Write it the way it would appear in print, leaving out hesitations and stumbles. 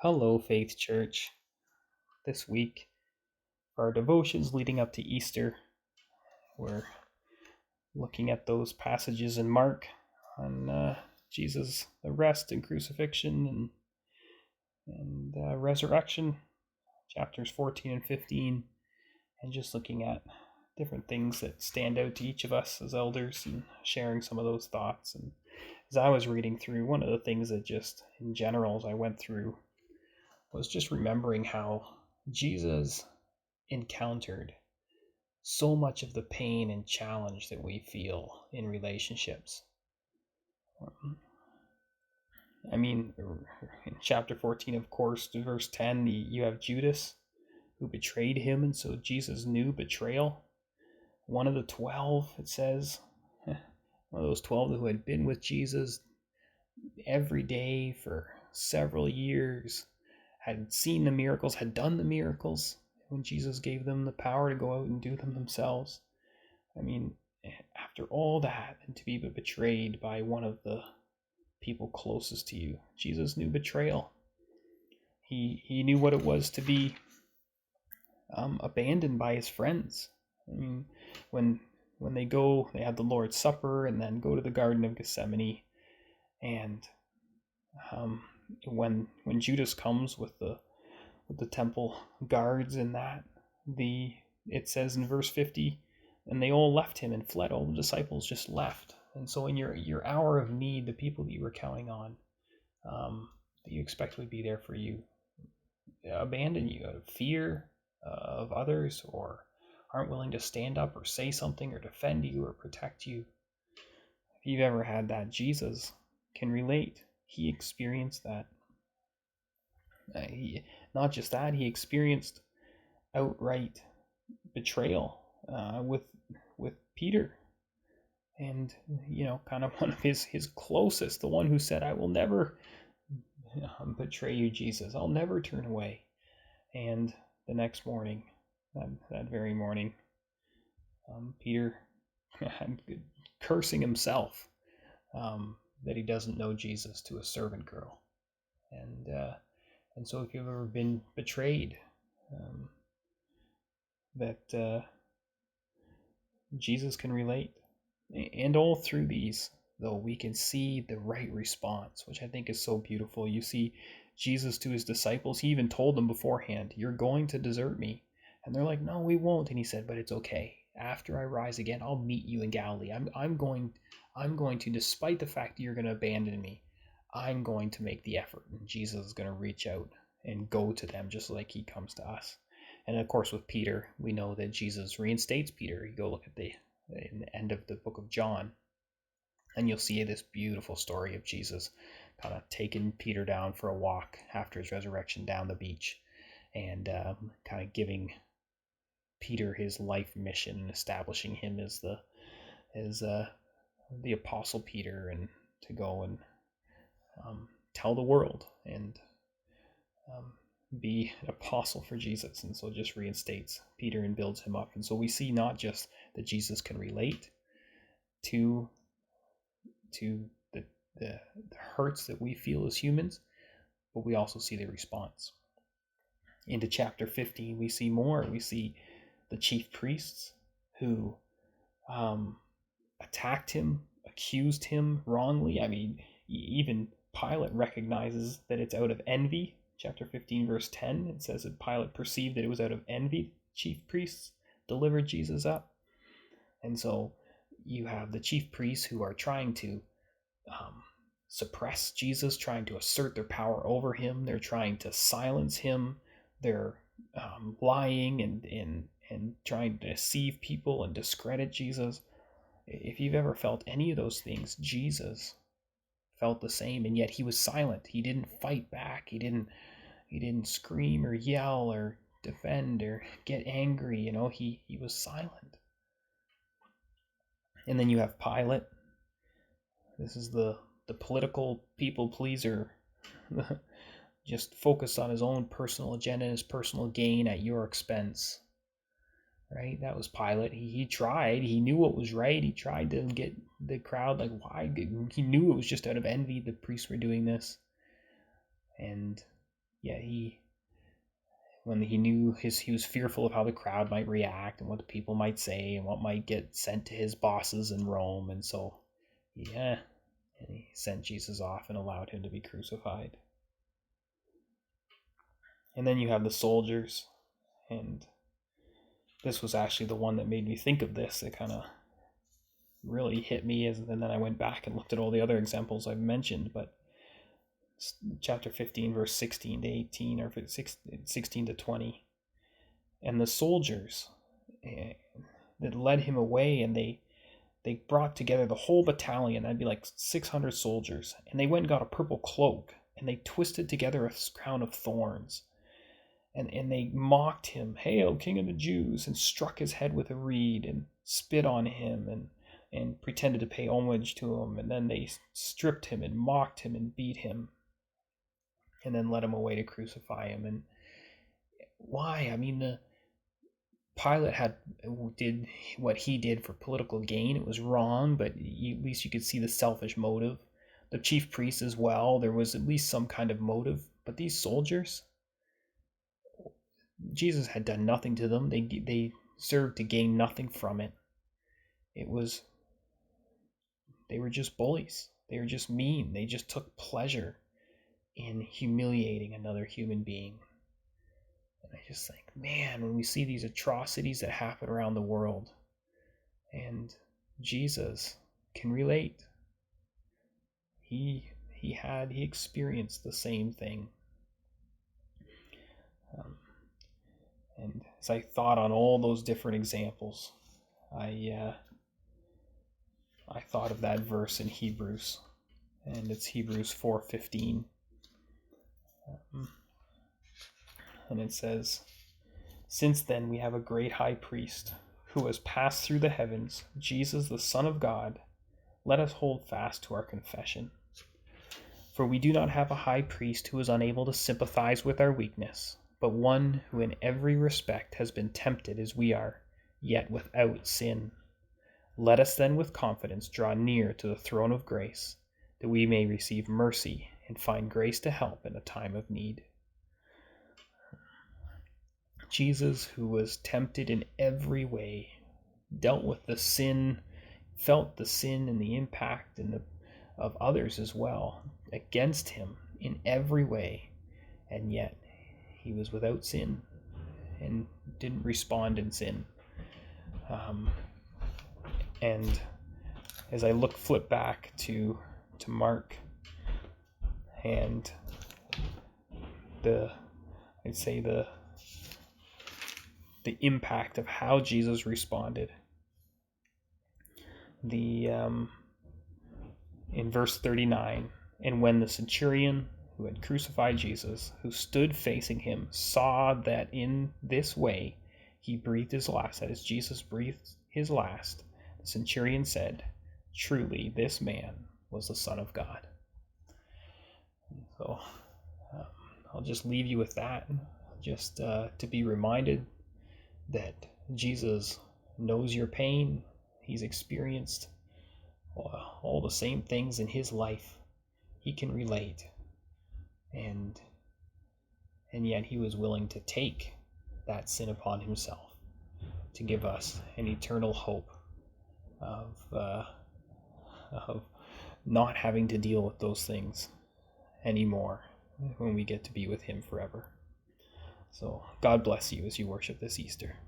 Hello, Faith Church. This week, for our devotions leading up to Easter, we're looking at those passages in Mark on Jesus' arrest and crucifixion and resurrection, chapters 14 and 15, and just looking at different things that stand out to each of us as elders and sharing some of those thoughts. And as I was reading through, one of the things that just in general, as I went through, was just remembering how Jesus encountered so much of the pain and challenge that we feel in relationships. In chapter 14, of course, verse 10, you have Judas who betrayed him, and so Jesus knew betrayal. One of the 12, it says, one of those 12 who had been with Jesus every day for several years, had seen the miracles, had done the miracles when Jesus gave them the power to go out and do them themselves. After all that, and to be betrayed by one of the people closest to you, Jesus knew betrayal. He knew what it was to be abandoned by his friends. When they had the Lord's Supper and then go to the Garden of Gethsemane, and when Judas comes with the temple guards and that, it says in verse 50, and they all left him and fled. All the disciples just left. And so in your hour of need, the people that you were counting on, that you expect would be there for you, abandon you out of fear of others, or aren't willing to stand up or say something or defend you or protect you. If you've ever had that, Jesus can relate. He experienced that. Not just that, he experienced outright betrayal with Peter, and kind of one of his closest, the one who said, "I will never betray you, Jesus. I'll never turn away." And the next morning, that very morning, Peter cursing himself that he doesn't know Jesus to a servant girl. And so if you've ever been betrayed, that Jesus can relate. And all through these, though, we can see the right response, which I think is so beautiful. You see Jesus to his disciples, he even told them beforehand, "You're going to desert me." And they're like, "No, we won't." And he said, "But it's okay. After I rise again, I'll meet you in Galilee. I'm going to, despite the fact that you're going to abandon me, I'm going to make the effort." And Jesus is going to reach out and go to them just like he comes to us. And of course, with Peter, we know that Jesus reinstates Peter. You go look at in the end of the book of John, and you'll see this beautiful story of Jesus kind of taking Peter down for a walk after his resurrection down the beach, and kind of giving Peter his life mission and establishing him as the apostle Peter, and to go and tell the world and be an apostle for Jesus. And so just reinstates Peter and builds him up. And so we see not just that Jesus can relate to the hurts that we feel as humans, but we also see the response. Into chapter 15, we see more. We see the chief priests who attacked him, accused him wrongly. Even Pilate recognizes that it's out of envy. Chapter 15, verse 10, it says that Pilate perceived that it was out of envy chief priests delivered Jesus up. And so you have the chief priests who are trying to suppress Jesus, trying to assert their power over him. They're trying to silence him. They're lying and trying to deceive people and discredit Jesus. If you've ever felt any of those things, Jesus felt the same, and yet he was silent. He didn't fight back. He didn't scream or yell or defend or get angry. He was silent. And then you have Pilate. This is the political people pleaser, just focused on his own personal agenda and his personal gain at your expense. Right? That was Pilate. He tried. He knew what was right. He tried to get the crowd, like, why? He knew it was just out of envy the priests were doing this. And Yeah, when he knew he was fearful of how the crowd might react and what the people might say and what might get sent to his bosses in Rome, and so yeah, and he sent Jesus off and allowed him to be crucified. And then you have the soldiers, and this was actually the one that made me think of this. It kind of really hit me, and then I went back and looked at all the other examples I've mentioned. But chapter 15, verse 16 to 18, or 16 to 20, and the soldiers that led him away, and they brought together the whole battalion. That'd be like 600 soldiers, and they went and got a purple cloak, and they twisted together a crown of thorns, and they mocked him, "Hail, King of the Jews," and struck his head with a reed and spit on him and pretended to pay homage to him. And then they stripped him and mocked him and beat him, and then led him away to crucify him. And why? I mean, the Pilate did what he did for political gain. It was wrong, but at least you could see the selfish motive. The chief priests as well, there was at least some kind of motive. But these soldiers, Jesus had done nothing to them. They served to gain nothing from it. They were just bullies. They were just mean. They just took pleasure in humiliating another human being. And I just think, man, when we see these atrocities that happen around the world, and Jesus can relate. He experienced the same thing. And as I thought on all those different examples, I thought of that verse in Hebrews, and it's Hebrews 4:15, and it says, "Since then we have a great high priest who has passed through the heavens, Jesus the Son of God. Let us hold fast to our confession. For we do not have a high priest who is unable to sympathize with our weakness, but one who in every respect has been tempted as we are, yet without sin. Let us then with confidence draw near to the throne of grace, that we may receive mercy and find grace to help in a time of need." Jesus, who was tempted in every way, dealt with the sin, felt the sin and the impact of others as well against him in every way, and yet he was without sin and didn't respond in sin. And as I flip back to Mark, and I'd say the impact of how Jesus responded. In verse 39, "And when the centurion who had crucified Jesus, who stood facing him, saw that in this way he breathed his last," that is, Jesus breathed his last, the centurion said, "Truly, this man was the Son of God." So I'll just leave you with that, just to be reminded that Jesus knows your pain. He's experienced all the same things in his life. He can relate. And yet he was willing to take that sin upon himself to give us an eternal hope of not having to deal with those things anymore when we get to be with him forever. So God bless you as you worship this Easter.